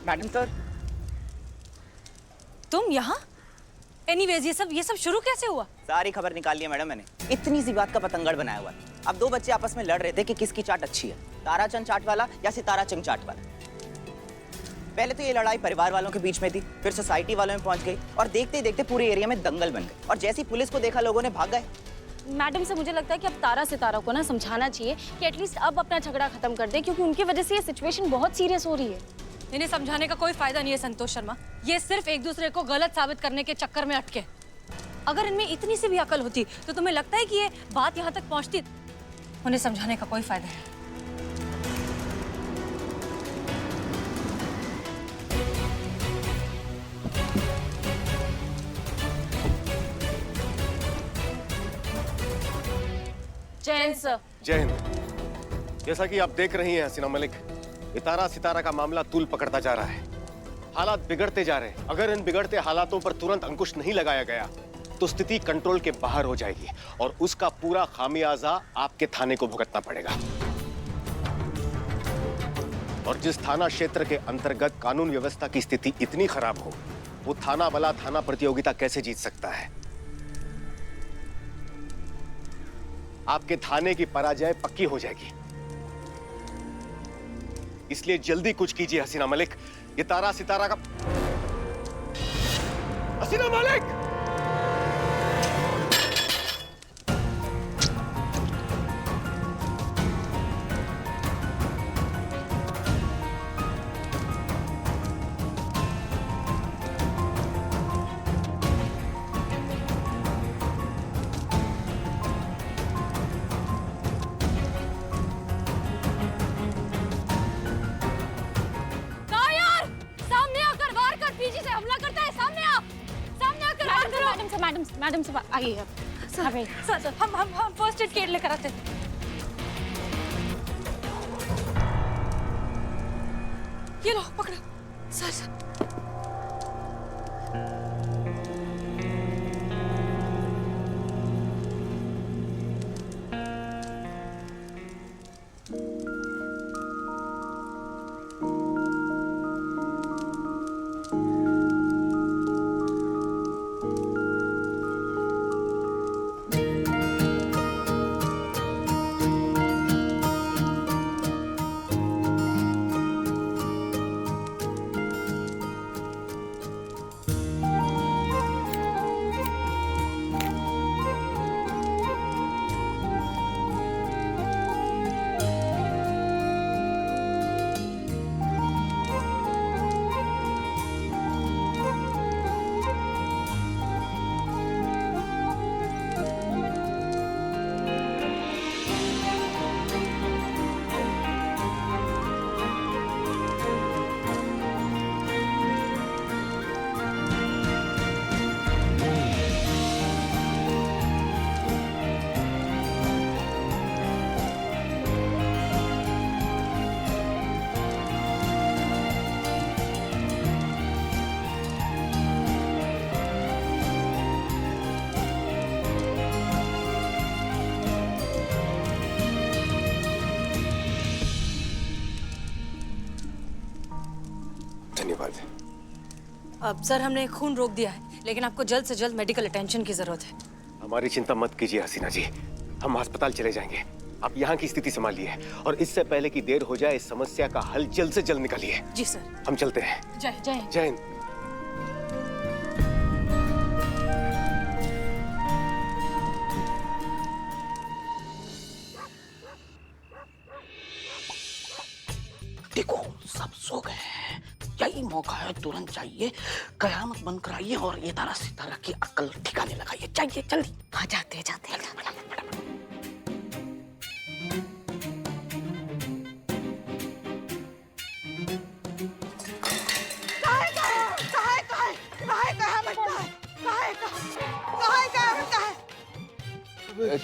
Madam sir. तुम यहाँ? Anyways ये सब शुरू कैसे हुआ? सारी खबर निकाल ली मैडम मैंने। इतनी सी बात का पतंगड़ बनाया हुआ है। अब दो बच्चे आपस में लड़ रहे थे कि किसकी चाट अच्छी है, ताराचंद चाट वाला या सितारा चंद चाट वाला। पहले तो ये लड़ाई परिवार वालों के बीच में थी, फिर सोसाइटी वालों में पहुंच गई और देखते ही देखते पूरे एरिया में दंगल बन गई और जैसी पुलिस को देखा लोगों ने भाग गए। मैडम से मुझे लगता है कि अब तारा सितारा को ना समझाना चाहिए कि एटलीस्ट अब अपना झगड़ा खत्म कर दे, क्योंकि उनकी वजह से ये सिचुएशन बहुत सीरियस हो रही है। इन्हें समझाने का कोई फायदा नहीं है संतोष शर्मा। ये सिर्फ एक दूसरे को गलत साबित करने के चक्कर में अटके। अगर इनमें इतनी सी भी अकल होती तो तुम्हें लगता है कि ये बात यहाँ तक पहुँचती? उन्हें समझाने का कोई फायदा नहीं। जय हिंद सर। जय हिंद। जैसा कि आप देख रही हैं हसीना मलिक, ये तारा सितारा का मामला तूल पकड़ता जा रहा है। हालात बिगड़ते जा रहे हैं। अगर इन बिगड़ते हालातों पर तुरंत अंकुश नहीं लगाया गया तो स्थिति कंट्रोल के बाहर हो जाएगी और उसका पूरा खामियाजा आपके थाने को भुगतना पड़ेगा। और जिस थाना क्षेत्र के अंतर्गत कानून व्यवस्था की स्थिति इतनी खराब हो, वो थाना वाला थाना प्रतियोगिता कैसे जीत सकता है? आपके थाने की पराजय पक्की हो जाएगी। इसलिए जल्दी कुछ कीजिए हसीना मलिक। ये तारा सितारा का हसीना मलिक! मैडम से आइए सर, हम फर्स्ट एड किट लेकर आते हैं। ये लो पकड़ो। सर धन्यवाद। अब सर हमने खून रोक दिया है, लेकिन आपको जल्द से जल्द मेडिकल अटेंशन की जरूरत है। हमारी चिंता मत कीजिए हसीना जी, हम अस्पताल चले जाएंगे। आप यहाँ की स्थिति संभालिए और इससे पहले कि देर हो जाए इस समस्या का हल जल्द से जल्द निकालिए। जी सर। हम चलते हैं। जय जय जय हिंद। देखो सब सो गए हैं, यही मौका है, तुरंत जाइए, कयामत बंद कराइए और ये तारा सितारा की अक्ल ठिकाने लगाइए। चाहिए जल्दी। हाँ जाते जाते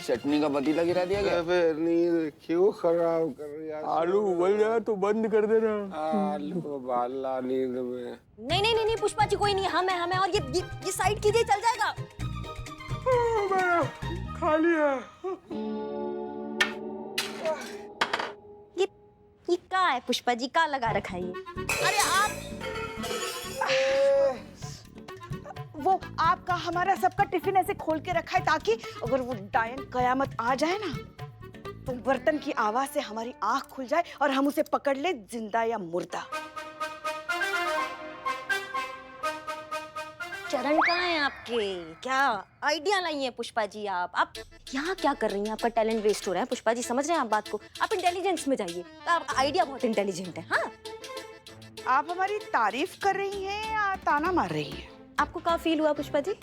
चटनी का पतीला गिरा दिया गया। फिर नींद क्यों खराब कर रही है? आलू उबल जाए तो बंद कर देना। आलू उबाला नींद में। नहीं पुष्पा जी कोई नहीं, हम है और ये साइड कीजिए, चल जाएगा। खाली है। ये का है पुष्पा जी, का लगा रखा है ये? अरे आप वो आपका हमारा सबका टिफिन ऐसे खोल के रखा है ताकि अगर वो डायन कयामत आ जाए ना तो बर्तन की आवाज से हमारी आंख खुल जाए और हम उसे पकड़ ले जिंदा या मुर्दा। चरण कहाँ हैं आपके? क्या आइडिया लाई हैं पुष्पा जी आप क्या क्या कर रही हैं? आपका टैलेंट वेस्ट हो रहा है पुष्पा जी, समझ रहे हैं आप बात को? आप इंटेलिजेंस में जाइए, आपका आइडिया बहुत इंटेलिजेंट है। हाँ, आप हमारी तारीफ कर रही हैं या ताना मार रही हैं? आपको क्या फील हुआ पुष्पा जी?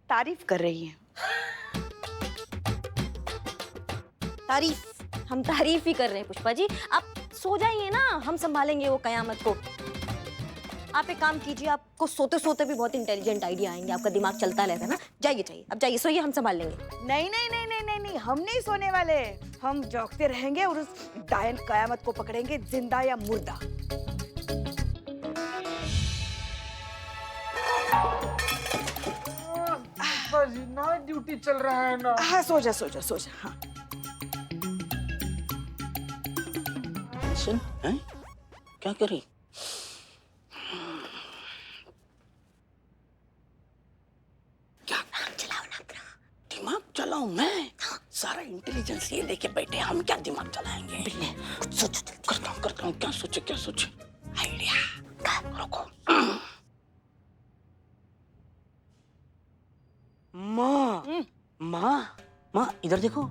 तारीफ कर रही हैं। तारीफ? हम तारीफ ही कर रहे हैं पुष्पा जी। आप सो जाइए ना, हम संभालेंगे वो कयामत को। आप एक काम कीजिए, आपको सोते सोते भी बहुत इंटेलिजेंट आइडिया आएंगे, आपका दिमाग चलता रहता है ना। जाइए जाइए, अब जाइए, सोइए, हम संभाल लेंगे। नहीं नहीं नहीं नहीं नहीं नहीं, हम नहीं सोने वाले, हम जागते रहेंगे और उस डायन कयामत को पकड़ेंगे जिंदा या मुर्दा। नाइट ड्यूटी चल रहा है ना। हाँ सो जा सो जा सो जा। हाँ सुन, हैं? क्या करी? दिमाग चलाऊं मैं? सारा इंटेलिजेंस ये लेके बैठे, हम क्या दिमाग चलाएंगे? कुछ सोच, करता हूँ। क्या सोचे? आइडिया। रुको। माँ, इधर देखो।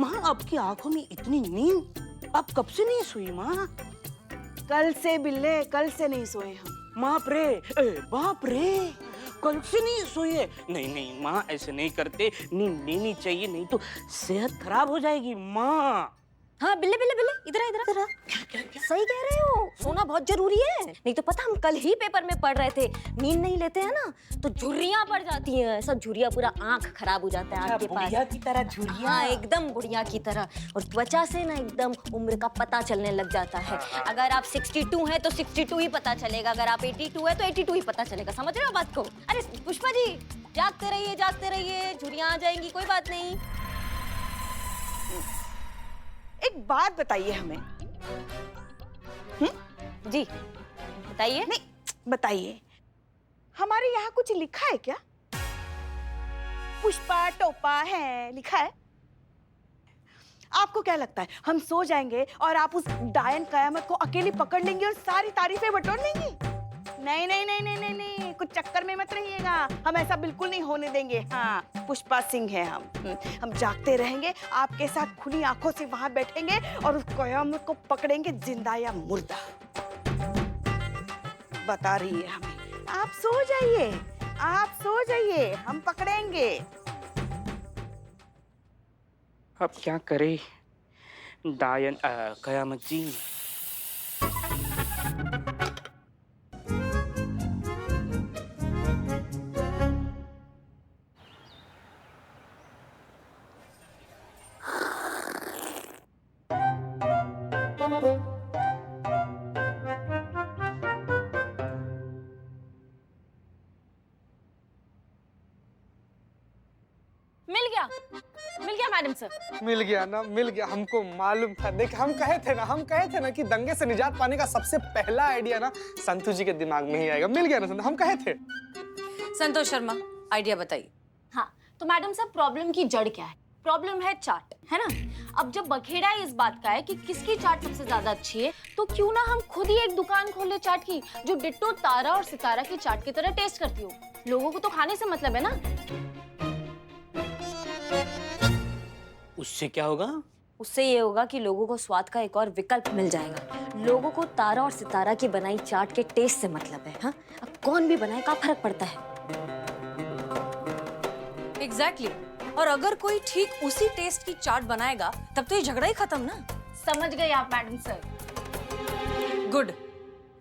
माँ, आपकी आंखों में इतनी नींद, आप कब से नहीं सोई माँ? कल से बिल्ले, कल से नहीं सोए हम। बाप रे, कल से नहीं सोए? नहीं माँ, ऐसे नहीं करते, नींद लेनी चाहिए, नहीं तो सेहत खराब हो जाएगी माँ। हाँ बिल्ले, इधर सही कह रहे हो, सोना बहुत जरूरी है। नहीं तो पता, हम कल ही पेपर में पढ़ रहे थे, नींद नहीं लेते हैं ना तो झुर्रियां पड़ जाती हैं, सब झुर्रियां, पूरा आंख खराब हो जाता है आपके पास। बुढ़िया की तरह झुर्रियां? हाँ एकदम बुढ़िया की तरह, और त्वचा से ना एकदम उम्र का पता चलने लग जाता है। अगर आप 62 हैं तो 62 ही पता चलेगा, अगर आप 82 हैं तो 82 ही पता चलेगा। समझ रहे हो बात को? अरे पुष्पा जी, जागते रहिए, झुर्रियां आ जाएंगी, कोई बात नहीं। एक बात बताइए हमें। जी बताइए। नहीं बताइए, हमारे यहाँ कुछ लिखा है क्या? पुष्पा टोपा है लिखा है? आपको क्या लगता है हम सो जाएंगे और आप उस डायन कयामत को अकेली पकड़ लेंगे और सारी तारीफें बटोर लेंगी? नहीं नहीं नहीं नहीं नहीं नहीं, कुछ चक्कर में मत रहिएगा, हम ऐसा बिल्कुल नहीं होने देंगे। हाँ, पुष्पा सिंह है हम जागते रहेंगे, आपके साथ खुली आंखों से वहां बैठेंगे और उस कयामत को पकड़ेंगे जिंदा या मुर्दा। बता रही है हमें। आप सो जाइए, हम पकड़ेंगे। अब क्या करे डायन कयामत जी? मिल गया मैडम सर। मिल गया ना, मिल गया, हमको मालूम था। देख, हम कहे थे ना कि दंगे से निजात पाने का सबसे पहला आइडिया ना संतू जी के दिमाग में ही आएगा। मिल गया ना संतू, हम कहे थे। संतोष शर्मा, आइडिया बताइए। हाँ तो मैडम साहब, प्रॉब्लम की जड़ क्या है? प्रॉब्लम है चाट, है ना? अब जब बखेड़ा इस बात का है कि किसकी चाट सबसे ज्यादा अच्छी है, तो क्यों ना हम खुद ही एक दुकान खोल ले चाट की, जो डिट्टो तारा और सितारा की चाट की तरह टेस्ट करती हो। लोगों को तो खाने से मतलब है ना। उससे क्या होगा? उससे ये होगा कि लोगों को स्वाद का एक और विकल्प मिल जाएगा। लोगों को तारा और सितारा की बनाई चाट के टेस्ट से मतलब है। हाँ, अब कौन भी बनाए, क्या फर्क पड़ता है? एग्जैक्टली। और अगर कोई ठीक उसी टेस्ट की चाट बनाएगा तब तो ये झगड़ा ही खत्म ना। समझ गए आप madam sir. Good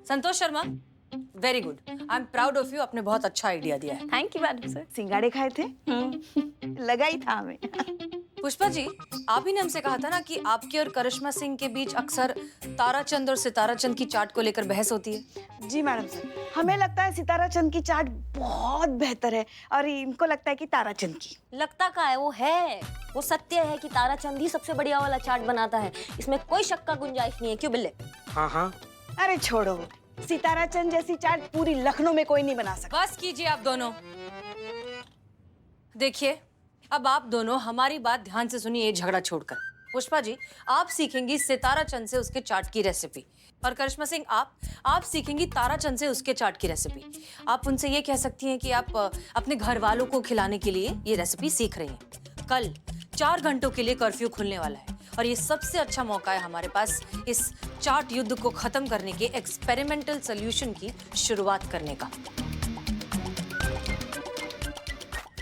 Santosh Sharma, very good. I am proud of you, आपने बहुत अच्छा आइडिया दिया है। Thank you madam sir. सिंगाड़े खाए थे? लगा ही था हमें। पुष्पा जी, आप ही ने हमसे कहा था ना कि आपके और करिश्मा सिंह के बीच अक्सर ताराचंद और सिताराचंद की चाट को लेकर बहस होती है। जी मैडम सर, हमें लगता है सितारा चंद की चाट बहुत बेहतर है और इनको लगता है कि ताराचंद की। लगता का है, वो है, वो सत्य है कि ताराचंद ही सबसे बढ़िया वाला चाट बनाता है। इसमें कोई शक का गुंजाइश नहीं है, क्यों बिल्ले? हाँ हाँ। अरे छोड़ो, सितारा चंद जैसी चाट पूरी लखनऊ में कोई नहीं बना सकता। बस कीजिए आप दोनों। देखिए, अब आप दोनों हमारी बात ध्यान से सुनिए, झगड़ा छोड़कर। पुष्पा जी, आप सीखेंगी सिताराचंद से उसके चाट की रेसिपी, और करिश्मा सिंह आप सीखेंगी ताराचंद से उसके चाट की रेसिपी। आप उनसे ये कह सकती हैं कि आप अपने घर वालों को खिलाने के लिए ये रेसिपी सीख रही हैं। कल 4 घंटों के लिए कर्फ्यू खुलने वाला है और ये सबसे अच्छा मौका है हमारे पास इस चाट युद्ध को खत्म करने के एक्सपेरिमेंटल सॉल्यूशन की शुरुआत करने का।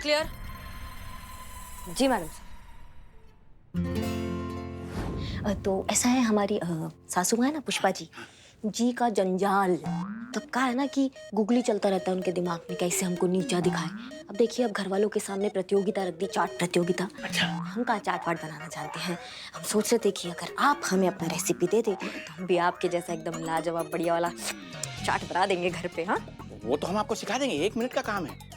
क्लियर? जी मैडम। तो ऐसा है, हमारी सासू माँ है ना पुष्पा जी का जंजाल तब का है ना कि गुगली चलता रहता है उनके दिमाग में, कैसे हमको नीचा दिखाए। अब देखिए, अब घर वालों के सामने प्रतियोगिता रख दी, चाट प्रतियोगिता। अच्छा। हम कहाँ चाट वाट बनाना जानते हैं। हम सोच रहे थे कि अगर आप हमें अपना रेसिपी दे दे तो हम भी आपके जैसा एकदम लाजवाब बढ़िया वाला चाट बना देंगे घर पे। हाँ, वो तो हम आपको सिखा देंगे, 1 मिनट का काम है।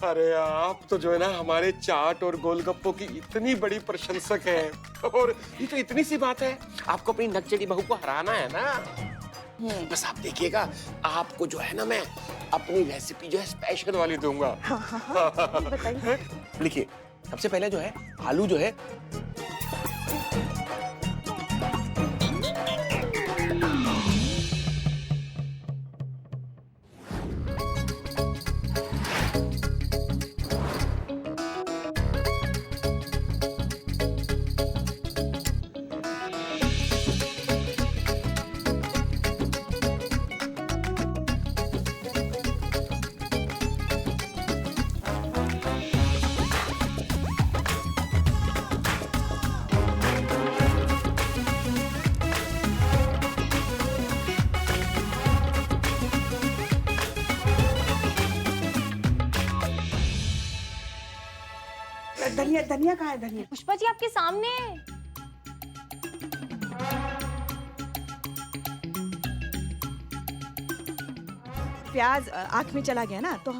अरे आप तो जो है ना हमारे चाट और गोलगप्पों की इतनी बड़ी प्रशंसक हैं, और ये तो इतनी सी बात है, आपको अपनी नकचड़ी बहू को हराना है ना। बस आप देखिएगा, आपको जो है ना मैं अपनी रेसिपी जो है स्पेशल वाली दूंगा। बताइए। देखिए, सबसे पहले जो है आलू जो है धनिया, धनिया कहाँ है? धनिया पुष्पा जी आपके सामने। प्याज आँख में चला गया ना, तो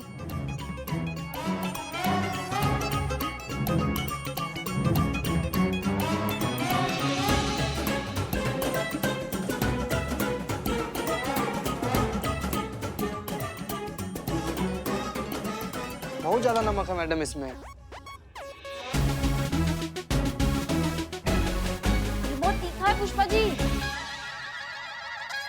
बहुत ज्यादा नमक है मैडम इसमें। बहुत तीखा है पुष्पा जी।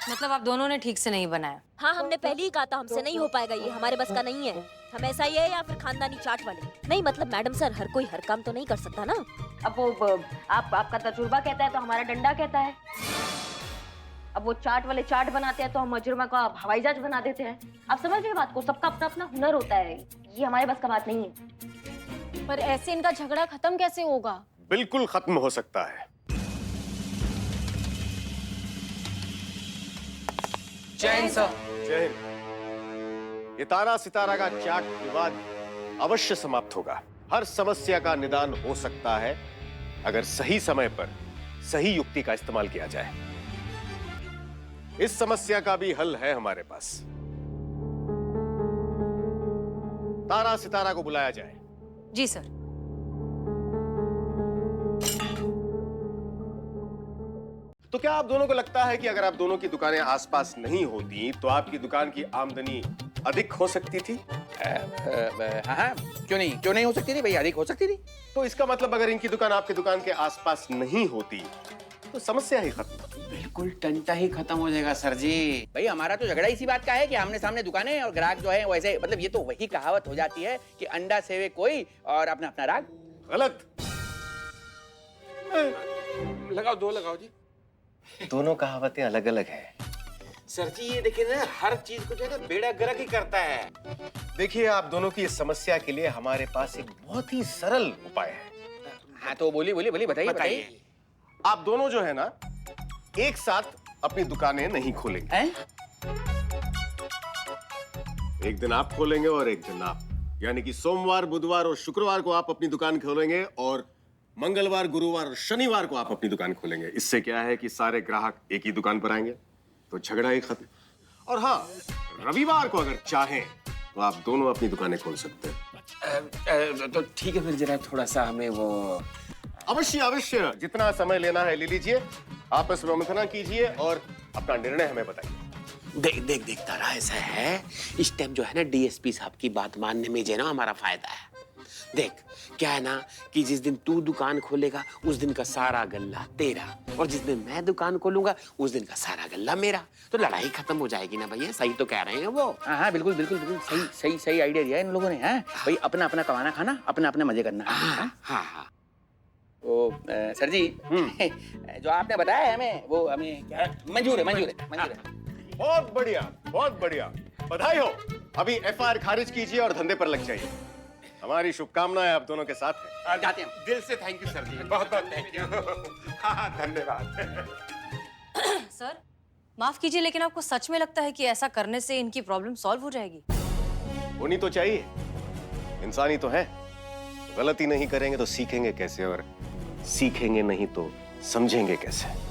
मतलब आप दोनों ने ठीक से नहीं बनाया। हाँ, हमने पहले ही कहा था हमसे नहीं हो पाएगा, ये हमारे बस का नहीं है। हम ऐसा ही है या फिर खानदानी चाट वाले नहीं। मतलब मैडम सर, हर कोई हर काम तो नहीं कर सकता ना। अब वो आपका तजुर्बा कहता है तो हमारा डंडा कहता है। अब वो चाट वाले चाट बनाते हैं तो हम मजुर्मा का हवाई जहाज बना देते हैं। आप समझ रहे बात को? सबका अपना अपना हुनर होता है, ये हमारे बस का बात नहीं है। पर ऐसे इनका झगड़ा खत्म कैसे होगा? बिल्कुल खत्म हो सकता है। जय हिंद सर। जय हिंद। ये तारा सितारा का चाट विवाद अवश्य समाप्त होगा। हर समस्या का निदान हो सकता है अगर सही समय पर सही युक्ति का इस्तेमाल किया जाए। इस समस्या का भी हल है हमारे पास। तारा सितारा को बुलाया जाए। जी सर। तो क्या आप दोनों को लगता है कि अगर आप दोनों की दुकानें आसपास नहीं होती तो आपकी दुकान की आमदनी अधिक हो सकती थी? हाँ, क्यों नहीं हो सकती थी भाई, अधिक हो सकती थी। तो इसका मतलब अगर इनकी दुकान आपकी दुकान के आसपास नहीं होती तो समस्या ही खत्म। बिल्कुल टंटा ही खत्म हो जाएगा सर जी। भाई हमारा तो झगड़ा इसी बात का है कि आमने सामने दुकानें और ग्राहक जो है वैसे, मतलब ये तो वही कहावत हो जाती है कि अंडा सेवे कोई और अपना अपना राग। गलत। लगाओ, 2 लगाओ जी। दोनों कहावतें अलग अलग हैं। सर जी ये देखिए ना, हर चीज को जो है ना बेड़ा गर्क ही करता है। देखिए, आप दोनों की इस समस्या के लिए हमारे पास एक बहुत ही सरल उपाय है। हाँ तो बोलिए बताइए। आप दोनों जो है ना एक साथ अपनी दुकानें नहीं खोलेंगे। एक दिन आप खोलेंगे और एक दिन आप, यानी कि सोमवार, बुधवार और शुक्रवार को आप अपनी दुकान खोलेंगे और मंगलवार, गुरुवार और शनिवार को आप अपनी दुकान खोलेंगे। इससे क्या है कि सारे ग्राहक एक ही दुकान पर आएंगे, तो झगड़ा ही खत्म। और हाँ, रविवार को अगर चाहें तो आप दोनों अपनी दुकानें खोल सकते हैं। तो ठीक है, फिर जरा थोड़ा सा हमें वो अवश्य अवश्य, जितना समय लेना है ले लीजिए, आपस में मंथना कीजिए और अपना निर्णय हमें बताइए। देख तारा, ऐसा है इस टाइम जो है ना डीएसपी साहब की बात मानने में जो है ना हमारा फायदा है। देख क्या है ना कि जिस दिन तू दुकान खोलेगा उस दिन का सारा गल्ला तेरा, और जिस दिन मैं दुकान खोलूंगा उस दिन का सारा गल्ला मेरा। तो लड़ाई खत्म हो जाएगी ना भैया, सही तो कह रहे हैं वो। हाँ हाँ, बिल्कुल बिल्कुल बिल्कुल सही सही सही आइडिया दिया है इन लोगों ने। हैं भाई, अपना अपना कमाना खाना, अपना अपना मजे करना। हाँ हाँ। वो सर जी, जो आपने बताया है हमें, वो हमें क्या मंजूर है, मंजूर है, मंजूर है। बहुत बढ़िया, बहुत बढ़िया, बधाई हो। अभी एफआईआर खारिज कीजिए और धंधे पर लग जाइए। हमारी शुभकामनाएं आप दोनों के साथ हैं। जाते हैं। दिल से थैंक यू सर जी, बहुत बहुत थैंक यू। हाँ, धन्यवाद। सर माफ कीजिए, लेकिन आपको सच में लगता है कि ऐसा करने से इनकी प्रॉब्लम सॉल्व हो जाएगी? होनी तो चाहिए, इंसानी तो है। गलती नहीं करेंगे तो सीखेंगे कैसे, और सीखेंगे नहीं तो समझेंगे कैसे।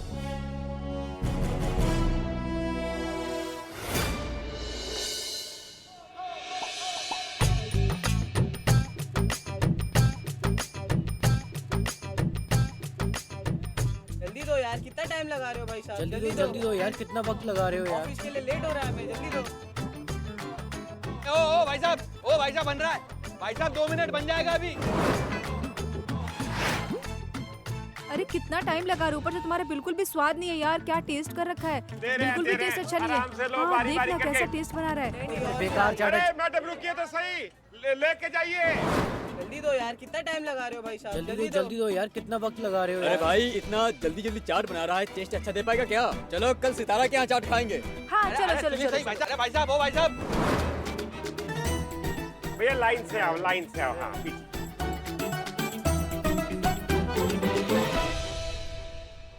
जल्दी दो यार, कितना टाइम लगा रहे हो भाई साहब? जल्दी दो यार, कितना वक्त लगा रहे हो यार? ऑफिस के लिए लेट हो रहा है, हमें जल्दी दो। ओ भाई साहब, ओ भाई साहब, बन रहा है भाई साहब, 2 मिनट बन जाएगा अभी। अरे कितना टाइम लगा रहे हो, ऊपर से तुम्हारे बिल्कुल भी स्वाद नहीं है यार। क्या टेस्ट कर रखा है, बिल्कुल भी टेस्ट अच्छा नहीं है। हाँ देखना कैसा टेस्ट बना रहा है। बेकार चाट है। मैडम रुकिए तो सही, लेके जाइए। जल्दी दो यार, कितना टाइम लगा रहे हो भाई साहब? जल्दी दो यार, कितना वक्त लगा रहे हो? अरे भाई, इतना जल्दी चाट बना रहा है, टेस्ट अच्छा दे पाएगा क्या? चलो कल सितारा के यहाँ चाट खाएंगे। हाँ चलो चलो चलो। भाई साहब, ओ भाई साहब, भैया लाइन से आओ, लाइन से आओ। हाँ पीछे।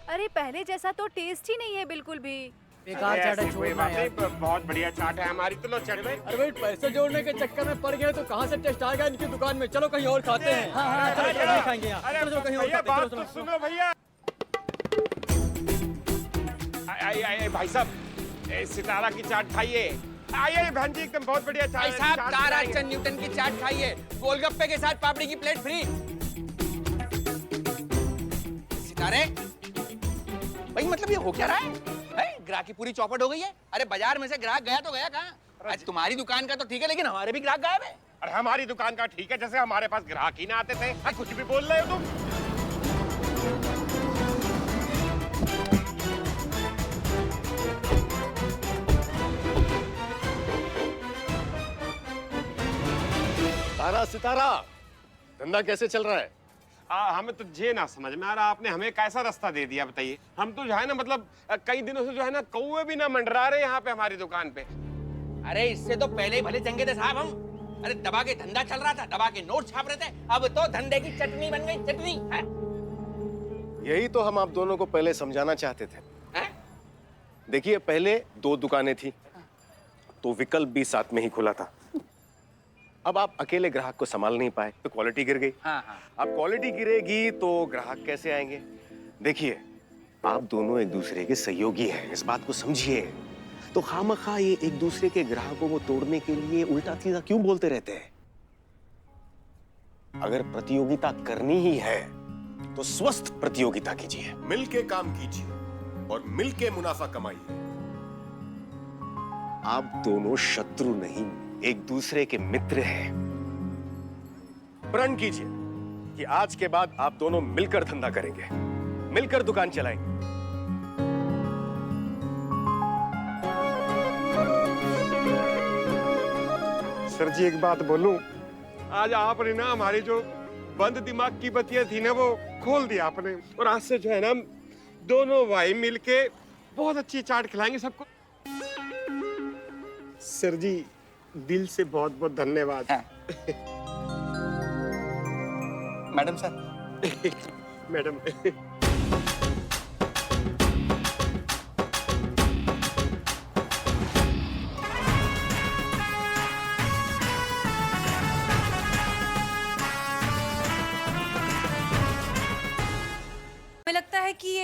अरे पहले जैसा तो टेस्ट ही नहीं है बिल्कुल भी। बेकार चाट है, छोड़ना यार। बहुत बढ़िया चाट है हमारी, तो लो चल भाई। अरे भाई, पैसे जोड़ने के चक्कर में पड़ गए तो कहाँ से टेस्ट आएगा इनकी दुकान में? चलो कहीं और खाते हैं। हाँ, चलो नहीं खाएंगे यहाँ। चलो कहीं और खाते हैं। चलो सुनो भैया, भाई साहब, सितारा की चाट खाइए। आइए बहन जी, एकदम बहुत बढ़िया चाट। भाई साहब, ताराचंद न्यूटन की चाट खाइए, गोलगप्पे के साथ पापड़ी की प्लेट फ्री। सितारे भाई, मतलब ये हो क्या रहा है? ग्राहक की पूरी चौपट हो गई है। अरे बाजार में से ग्राहक गया तो गया कहाँ? आज तुम्हारी दुकान का तो ठीक है, लेकिन हमारे भी ग्राहक गायब है। अरे हमारी दुकान का ठीक है, जैसे हमारे पास ग्राहक ही ना आते थे। कुछ भी बोल रहे हो तुम। तारा सितारा, धंधा कैसे चल रहा है? हमें तो ये ना समझ में आ रहा, आपने हमें कैसा रास्ता दे दिया बताइए। हम तो जो है ना, मतलब कई दिनों से जो है ना, कौवे भी ना मंडरा रहे यहाँ पे हमारी दुकान पे। अरे इससे तो पहले ही भले चंगे थे साहब हम। अरे दबा के धंधा चल रहा था, दबा के नोट छाप रहे थे, अब तो धंधे की चटनी बन गई, चटनी है। यही तो हम आप दोनों को पहले समझाना चाहते थे। देखिए, पहले 2 दुकानें थी तो विकल्प भी साथ में ही खुला था। अब आप अकेले ग्राहक को संभाल नहीं पाए तो क्वालिटी गिर गई। हाँ हाँ। अब क्वालिटी गिरेगी तो ग्राहक कैसे आएंगे? देखिए, आप दोनों एक दूसरे के सहयोगी हैं, इस बात को समझिए। तो खामखा ये एक दूसरे के ग्राहकों को तोड़ने के लिए उल्टा सीधा क्यों बोलते रहते हैं? अगर प्रतियोगिता करनी ही है तो स्वस्थ प्रतियोगिता कीजिए, मिलके काम कीजिए और मिलके मुनाफा कमाइए। आप दोनों शत्रु नहीं, एक दूसरे के मित्र हैं। प्रण कीजिए कि आज के बाद आप दोनों मिलकर धंधा करेंगे, मिलकर दुकान चलाएंगे। सर जी एक बात बोलूं, आज आपने ना हमारी जो बंद दिमाग की बत्तियां थी ना, वो खोल दिया आपने। और आज से जो है ना, दोनों भाई मिलके बहुत अच्छी चाट खिलाएंगे सबको। सर जी दिल से बहुत बहुत धन्यवाद। Madam sir. मैडम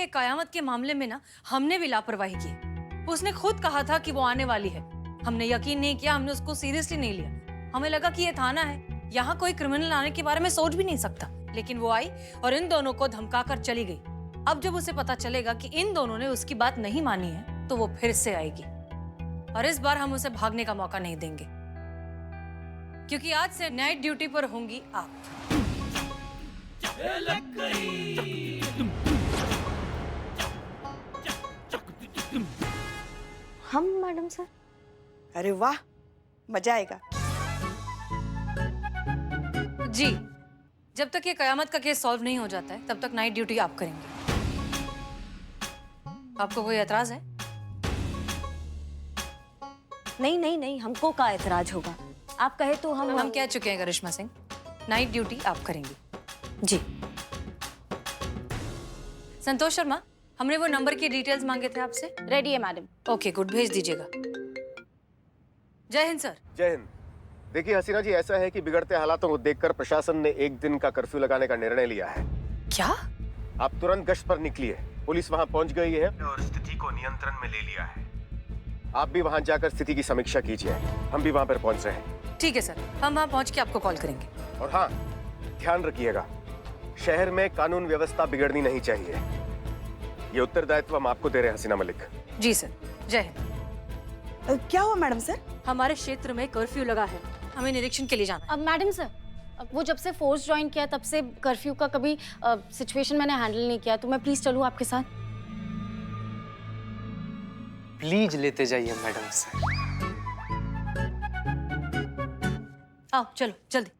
ये कयामत के मामले में ना हमने भी लापरवाही की। उसने खुद कहा था कि वो आने वाली है। हमने यकीन नहीं किया, हमने उसको सीरियसली नहीं लिया। हमें लगा कि ये थाना है, यहाँ कोई क्रिमिनल आने के बारे में सोच भी नहीं सकता। लेकिन वो आई और इन दोनों को धमका कर चली गई। अब जब उसे पता चलेगा कि इन दोनों ने उसकी बात नहीं मानी है तो वो फिर से आएगी, और इस बार हम उसे भागने का मौका नहीं देंगे, क्योंकि आज से नाइट ड्यूटी पर होंगी आप। हम मैडम सर? अरे वाह, मजा आएगा। जी, जब तक ये कयामत का केस सॉल्व नहीं हो जाता है तब तक नाइट ड्यूटी आप करेंगे। आपको कोई एतराज है? नहीं नहीं नहीं, हमको का एतराज होगा। आप कहे तो हम कह चुके हैं करिश्मा सिंह, नाइट ड्यूटी आप करेंगी। जी। संतोष शर्मा, हमने वो नंबर की डिटेल्स मांगे थे आपसे। रेडी है मैडम। ओके गुड, भेज दीजिएगा। जय हिंद सर। जय हिंद। देखिए हसीना जी, ऐसा है कि बिगड़ते हालातों को देखकर प्रशासन ने 1 दिन का कर्फ्यू लगाने का निर्णय लिया है। क्या? आप तुरंत गश्त पर निकलिए। पुलिस वहां पहुंच गई है और स्थिति को नियंत्रण में ले लिया है। आप भी वहां जाकर स्थिति की समीक्षा कीजिए। हम भी वहां पर पहुंच रहे हैं। ठीक है सर, हम वहां पहुंच के आपको कॉल करेंगे। और हाँ, ध्यान रखिएगा, शहर में कानून व्यवस्था बिगड़नी नहीं चाहिए। ये उत्तरदायित्व हम आपको दे रहे हैं हसीना मलिक। जी सर, जय हिंद। क्या हुआ मैडम सर? हमारे क्षेत्र में कर्फ्यू लगा है, हमें निरीक्षण के लिए जाना है। अब मैडम सर, वो जब से फोर्स ज्वाइन किया तब से कर्फ्यू का कभी सिचुएशन मैंने हैंडल नहीं किया, तो मैं प्लीज चलूं आपके साथ? प्लीज लेते जाइए मैडम से। आओ चलो जल्दी।